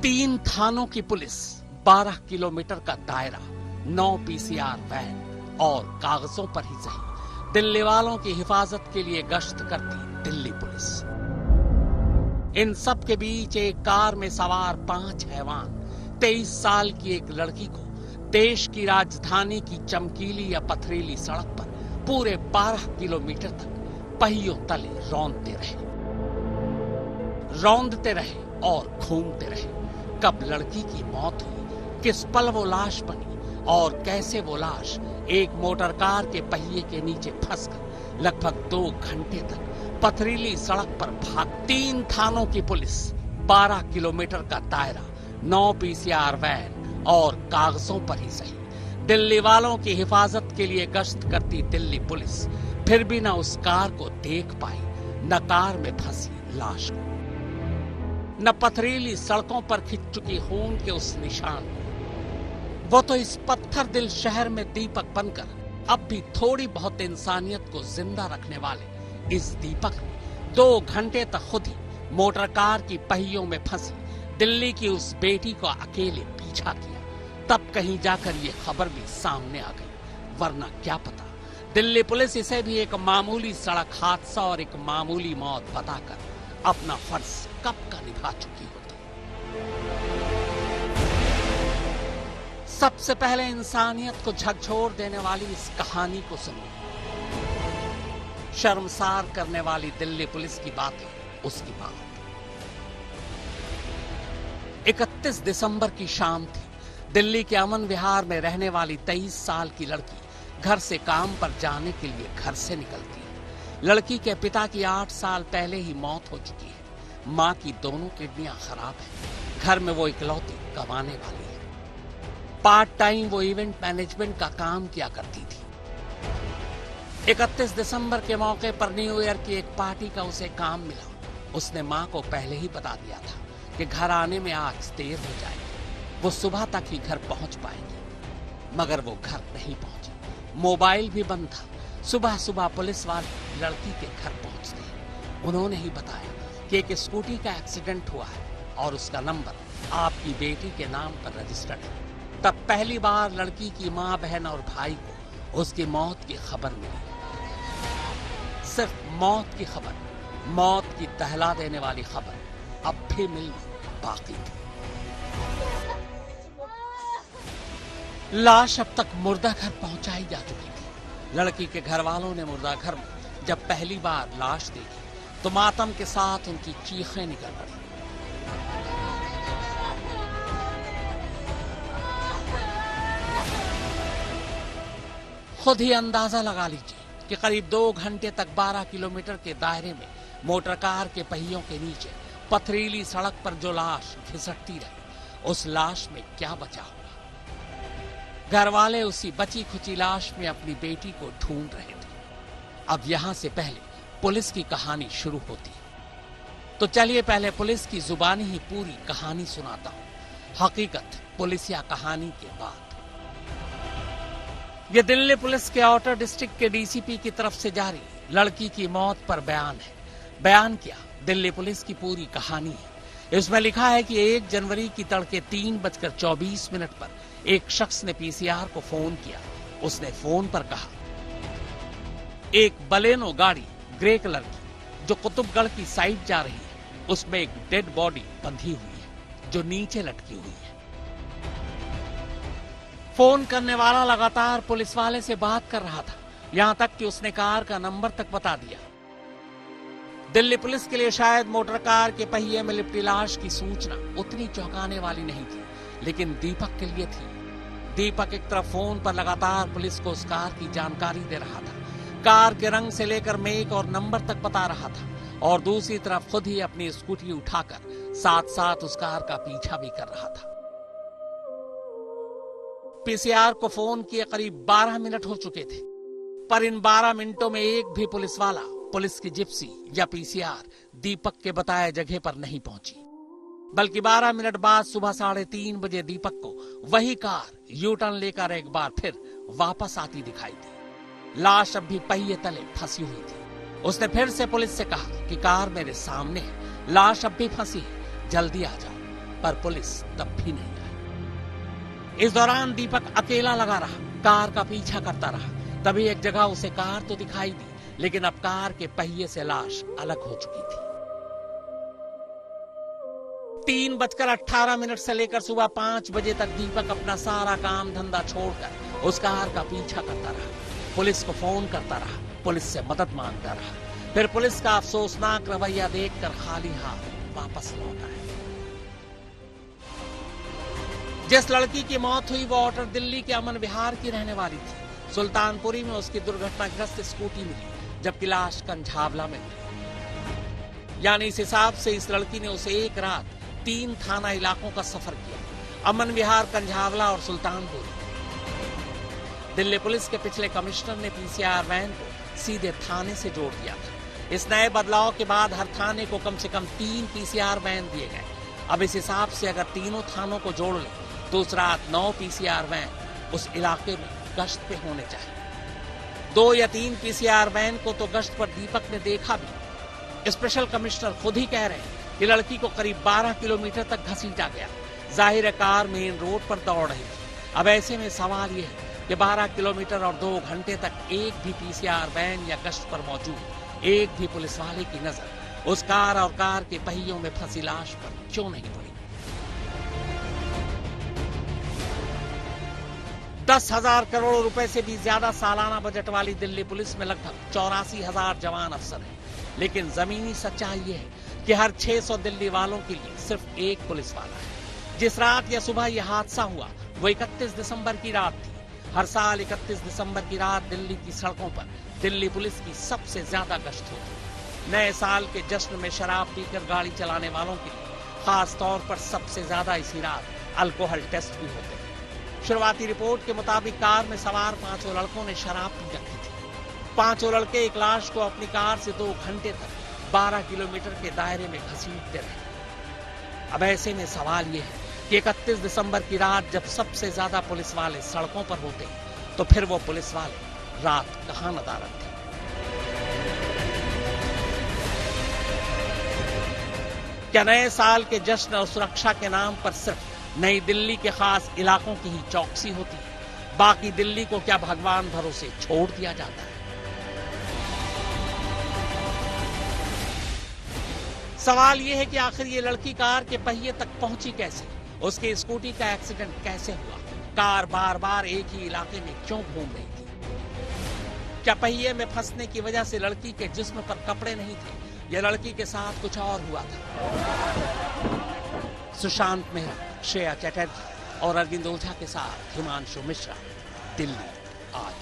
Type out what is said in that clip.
3 थानों की police, 12 kilometre का दायरा, 9 पीसीआर वैन और कागजों पर ही सही दिल्ली वालों की हिफाजत के लिए गश्त करती दिल्ली पुलिस। इन सब के बीच एक कार में सवार 5 हैवान 23 साल की एक लड़की को देश की राजधानी की चमकीली या पथरीली सड़क पर पूरे 12 किलोमीटर तक पहियों तले रौंदते रहे और घूमते रहे। कब लड़की की मौत हुई, किस पल वो लाश बनी और कैसे वो लाश एक मोटर कार के पहिए के नीचे फंसकर लगभग 2 घंटे तक पथरीली सड़क पर भाग। 3 थानों की पुलिस, 12 किलोमीटर का दायरा, 9 पीसीआर वैन और कागजों पर ही सही दिल्ली वालों की हिफाजत के लिए गश्त करती दिल्ली पुलिस फिर भी न उस कार को देख पाई, न कार में फंसी लाश को, न पथरीली सड़कों पर खिंच चुकी खून के उस निशान को। वो तो इस पत्थर दिल शहर में दीपक बनकर अब भी थोड़ी बहुत इंसानियत को जिंदा रखने वाले इस दीपक ने 2 घंटे तक खुद ही मोटर कार की पहियों में फंसी दिल्ली की उस बेटी को अकेले पीछा किया। तब कहीं जाकर ये खबर भी सामने आ गई, वरना क्या पता दिल्ली पुलिस इसे भी एक मामूली सड़क हादसा और एक मामूली मौत बताकर अपना फर्ज कब का निभा चुकी होती। सबसे पहले इंसानियत को झकझोर देने वाली इस कहानी को सुनो। शर्मसार करने वाली दिल्ली पुलिस की बात है उसकी बात। 31 दिसंबर की शाम थी। दिल्ली के अमन विहार में रहने वाली 23 साल की लड़की घर से काम पर जाने के लिए घर से निकलती है। लड़की के पिता की 8 साल पहले ही मौत हो चुकी है। मां की दोनों किडनियां खराब हैं। घर में वो इकलौती कमाने वाली है। पार्ट टाइम वो इवेंट मैनेजमेंट का काम किया करती थी। 31 दिसंबर के मौके पर न्यू ईयर की एक पार्टी का उसे काम मिला। उसने मां को पहले ही बता दिया था कि घर आने में आज देर हो जाएगी, वो सुबह तक ही घर पहुंच पाएंगे। मगर वो घर नहीं पहुंची। मोबाइल भी बंद था। सुबह सुबह पुलिस वाले लड़की के घर पहुंचते हैं। उन्होंने ही बताया कि एक स्कूटी का एक्सीडेंट हुआ है और उसका नंबर आपकी बेटी के नाम पर रजिस्टर्ड है। तब पहली बार लड़की की मां, बहन और भाई को उसकी मौत की खबर मिली। सिर्फ मौत की खबर, मौत की दहला देने वाली खबर अब भी मिलनी बाकी थी। लाश अब तक मुर्दा घर पहुंचाई जा चुकी थी। लड़की के घर वालों ने मुर्दा घर में जब पहली बार लाश देखी तो मातम के साथ उनकी चीखें निकल पड़ी। खुद ही अंदाजा लगा लीजिए कि करीब 2 घंटे तक 12 किलोमीटर के दायरे में मोटर कार के पहियों के नीचे पथरीली सड़क पर जो लाश घिसटती रही, उस लाश में क्या बचा होगा। घर वाले उसी बची खुची लाश में अपनी बेटी को ढूंढ रहे थे। अब यहां से पहले पुलिस की कहानी शुरू होती है। तो चलिए पहले पुलिस की जुबानी ही पूरी कहानी सुनाता हूं, हकीकत पुलिसिया कहानी के बाद। यह दिल्ली पुलिस के आउटर डिस्ट्रिक्ट के डीसीपी की तरफ से जारी लड़की की मौत पर बयान है। बयान क्या, दिल्ली पुलिस की पूरी कहानी है। इसमें लिखा है कि 1 जनवरी की तड़के 3:24 पर एक शख्स ने पीसीआर को फोन किया। उसने फोन पर कहा एक बलेनो गाड़ी ग्रे कलर की जो कुतुबगढ़ की साइड जा रही है, उसमें एक डेड बॉडी बंधी हुई है जो नीचे लटकी हुई है। फोन करने वाला लगातार पुलिस वाले से बात कर रहा था, यहां तक कि उसने कार का नंबर तक बता दिया। दिल्ली पुलिस के लिए शायद मोटर कार के पहिए में लिपटी लाश की सूचना उतनी चौंकाने वाली नहीं थी, लेकिन दीपक के लिए थी। दीपक एक तरफ फोन पर लगातार पुलिस को उस कार की जानकारी दे रहा था, कार के रंग से लेकर मेक और नंबर तक बता रहा था, और दूसरी तरफ खुद ही अपनी स्कूटी उठाकर साथ साथ उस कार का पीछा भी कर रहा था। पीसीआर को फोन किए करीब 12 मिनट हो चुके थे, पर इन 12 मिनटों में एक भी पुलिस वाला, पुलिस की जिप्सी या पीसीआर दीपक के बताए जगह पर नहीं पहुंची। बल्कि 12 मिनट बाद सुबह 3:30 बजे दीपक को वही कार यू टर्न लेकर एक बार फिर वापस आती दिखाई दी। लाश अब भी पहिए तले फंसी हुई थी। उसने फिर से पुलिस से कहा कि कार मेरे सामने है, लाश अब भी फंसी है, जल्दी आ जाओ। पर पुलिस तब भी नहीं आई। इस दौरान दीपक अकेला लगा रहा, कार का पीछा करता रहा। तभी एक जगह उसे कार तो दिखाई दी, लेकिन अब कार के पहिए से लाश अलग हो चुकी थी। 3:18 से लेकर सुबह 5 बजे तक दीपक अपना सारा काम धंधा छोड़कर उस कार का पीछा करता रहा। पुलिस को फोन करता रहा, पुलिस से मदद मांगता रहा। फिर पुलिस का अफसोसनाक रवैया देखकर खाली हाथ वापस लौटा है। जिस लड़की की मौत हुई वो ऑटर दिल्ली के अमन विहार की रहने वाली थी। सुल्तानपुरी में उसकी दुर्घटनाग्रस्त स्कूटी मिली, जबकि लाश कंझावला में मिली। यानी इस हिसाब से इस लड़की ने उसे एक रात 3 थाना इलाकों का सफर किया, अमन विहार, कंझावला और सुल्तानपुर। दिल्ली पुलिस के पिछले कमिश्नर ने पीसीआर वैन को सीधे थाने से जोड़ दिया था। इस नए बदलाव के बाद हर थाने को कम से कम 3 पीसीआर वैन दिए गए। अब इस हिसाब से अगर तीनों थानों को जोड़ ले तो उस रात 9 पीसीआर वैन उस इलाके में गश्त पे होने चाहिए। 2 या 3 पीसीआर वैन को तो गश्त पर दीपक ने देखा भी। स्पेशल कमिश्नर खुद ही कह रहे हैं कि लड़की को करीब 12 किलोमीटर तक घसीटा गया। जाहिर है कार मेन रोड पर दौड़ रही थी। अब ऐसे में सवाल यह है कि 12 किलोमीटर और 2 घंटे तक एक भी पीसीआर वैन या गश्त पर मौजूद एक भी पुलिस वाले की नजर उस कार और कार के पहियों में फंसी लाश पर क्यों नहीं पड़ी? 10,000 करोड़ रुपए से भी ज्यादा सालाना बजट वाली दिल्ली पुलिस में लगभग 84,000 जवान अफसर हैं। लेकिन जमीनी सच्चाई यह है कि हर 600 दिल्ली वालों के लिए सिर्फ एक पुलिस वाला है। जिस रात या सुबह यह हादसा हुआ वो 31 दिसंबर की रात थी। हर साल 31 दिसंबर की रात दिल्ली की सड़कों पर दिल्ली पुलिस की सबसे ज्यादा गश्त होती। नए साल के जश्न में शराब पीकर गाड़ी चलाने वालों के लिए खास तौर पर सबसे ज्यादा इसी रात अल्कोहल टेस्ट भी होते हैं। शुरुआती रिपोर्ट के मुताबिक कार में सवार 5 लड़कों ने शराब पी रखी थी। 5 लड़के एक लाश को अपनी कार से 2 घंटे तक 12 किलोमीटर के दायरे में घसीटते रहे। अब ऐसे में सवाल यह है कि 31 दिसंबर की रात जब सबसे ज्यादा पुलिस वाले सड़कों पर होते तो फिर वो पुलिस वाले रात कहां नदारत थे? क्या नए साल के जश्न और सुरक्षा के नाम पर सिर्फ नई दिल्ली के खास इलाकों की ही चौकसी होती है? बाकी दिल्ली को क्या भगवान भरोसे छोड़ दिया जाता है? सवाल यह है कि आखिर ये लड़की कार के पहिए तक पहुंची कैसे? उसकी स्कूटी का एक्सीडेंट कैसे हुआ? कार बार बार एक ही इलाके में क्यों घूम रही थी? क्या पहिए में फंसने की वजह से लड़की के जिस्म पर कपड़े नहीं थे या लड़की के साथ कुछ और हुआ था? सुशांत मेहरा, श्रेया चटर्जी और अरविंद ओझा के साथ हिमांशु मिश्रा, दिल्ली आज।